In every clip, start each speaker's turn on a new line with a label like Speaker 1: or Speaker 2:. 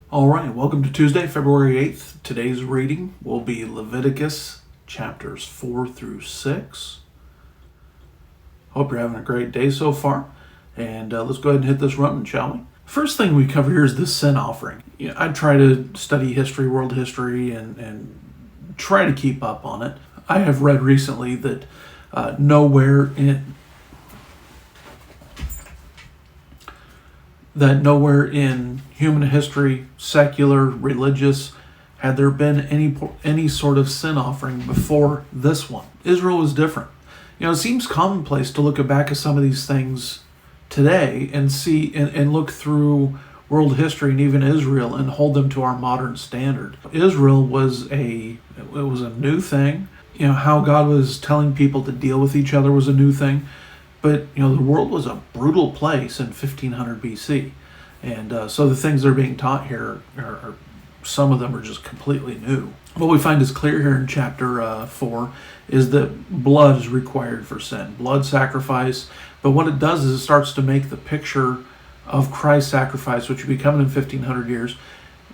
Speaker 1: All right, welcome to Tuesday, February 8th. Today's reading will be Leviticus chapters 4 through 6. Hope you're having a great day so far. And let's go ahead and hit this run, shall we? First thing we cover here is the sin offering. I try to study history, world history, and try to keep up on it. I have read recently that nowhere in human history, secular, religious, had there been any sort of sin offering before this one. Israel was different. It seems commonplace to look back at some of these things today and see and look through world history and even Israel and hold them to our modern standard. Israel was a new thing. How God was telling people to deal with each other was a new thing. But, the world was a brutal place in 1500 BC. And so the things that are being taught here, are some of them are just completely new. What we find is clear here in chapter 4 is that blood is required for sin. Blood sacrifice. But what it does is it starts to make the picture of Christ's sacrifice, which will be coming in 1500 years,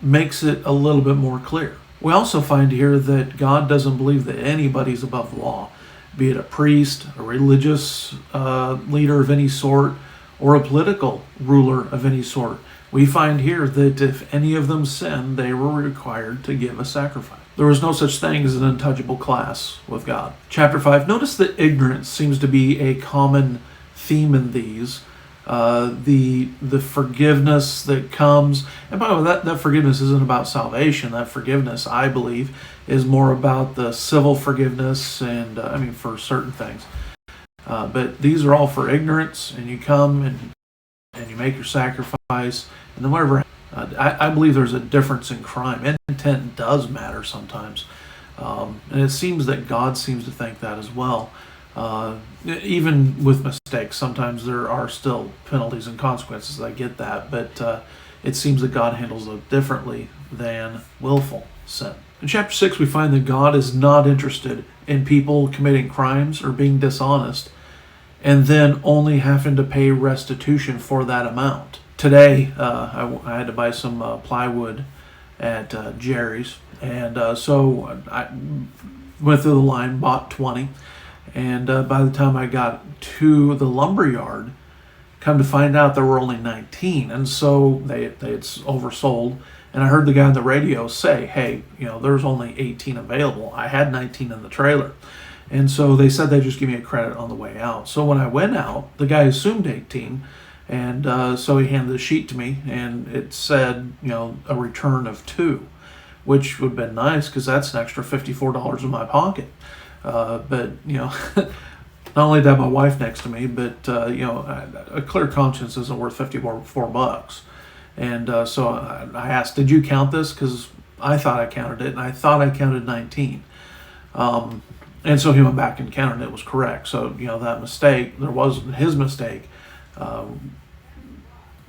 Speaker 1: makes it a little bit more clear. We also find here that God doesn't believe that anybody's above the law, be it a priest, a religious leader of any sort, or a political ruler of any sort. We find here that if any of them sinned, they were required to give a sacrifice. There was no such thing as an untouchable class with God. Chapter 5, notice that ignorance seems to be a common theme in these. The forgiveness that comes, and by the way, that forgiveness isn't about salvation. That forgiveness, I believe, is more about the civil forgiveness and for certain things. But these are all for ignorance, and you come and you make your sacrifice, and then whatever. I believe there's a difference in crime. Intent does matter sometimes, and it seems that God seems to think that as well. Even with mistakes, sometimes there are still penalties and consequences. I get that, but it seems that God handles it differently than willful sin. In chapter 6, we find that God is not interested in people committing crimes or being dishonest and then only having to pay restitution for that amount. Today, I had to buy some plywood at Jerry's, and so I went through the line, bought 20, and by the time I got to the lumber yard, come to find out there were only 19, and so it's oversold. And I heard the guy on the radio say, hey, there's only 18 available. I had 19 in the trailer. And so they said they'd just give me a credit on the way out. So when I went out, the guy assumed 18. And so he handed the sheet to me, and it said, a return of 2, which would have been nice because that's an extra $54 in my pocket. But, not only did I have my wife next to me, but, a clear conscience isn't worth $54. And so I asked, did you count this? Because I thought I counted it, and I thought I counted 19. And so he went back and counted it. It was correct. So, that mistake, there wasn't his mistake,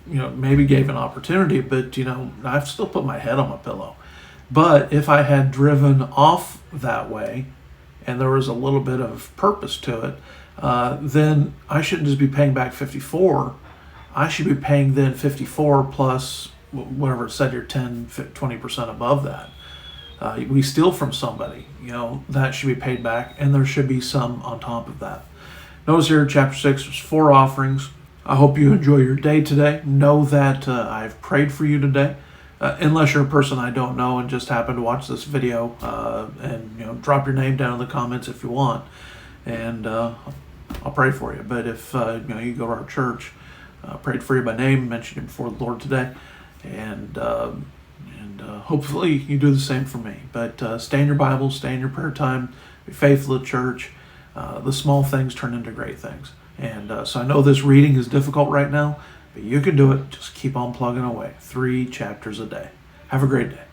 Speaker 1: maybe gave an opportunity, but, I've still put my head on my pillow. But if I had driven off that way and there was a little bit of purpose to it, then I shouldn't just be paying back 54. I should be paying then 54 plus whatever it said here, 10, 20% above that. We steal from somebody, that should be paid back, and there should be some on top of that. Notice here in chapter 6, there's 4 offerings. I hope you enjoy your day today. Know that I've prayed for you today. Unless you're a person I don't know and just happen to watch this video, and drop your name down in the comments if you want, and I'll pray for you. But if you go to our church, prayed for you by name, mentioned you before the Lord today, and hopefully you do the same for me. But stay in your Bible, stay in your prayer time, be faithful to church. The small things turn into great things. And so I know this reading is difficult right now, but you can do it. Just keep on plugging away. 3 chapters a day. Have a great day.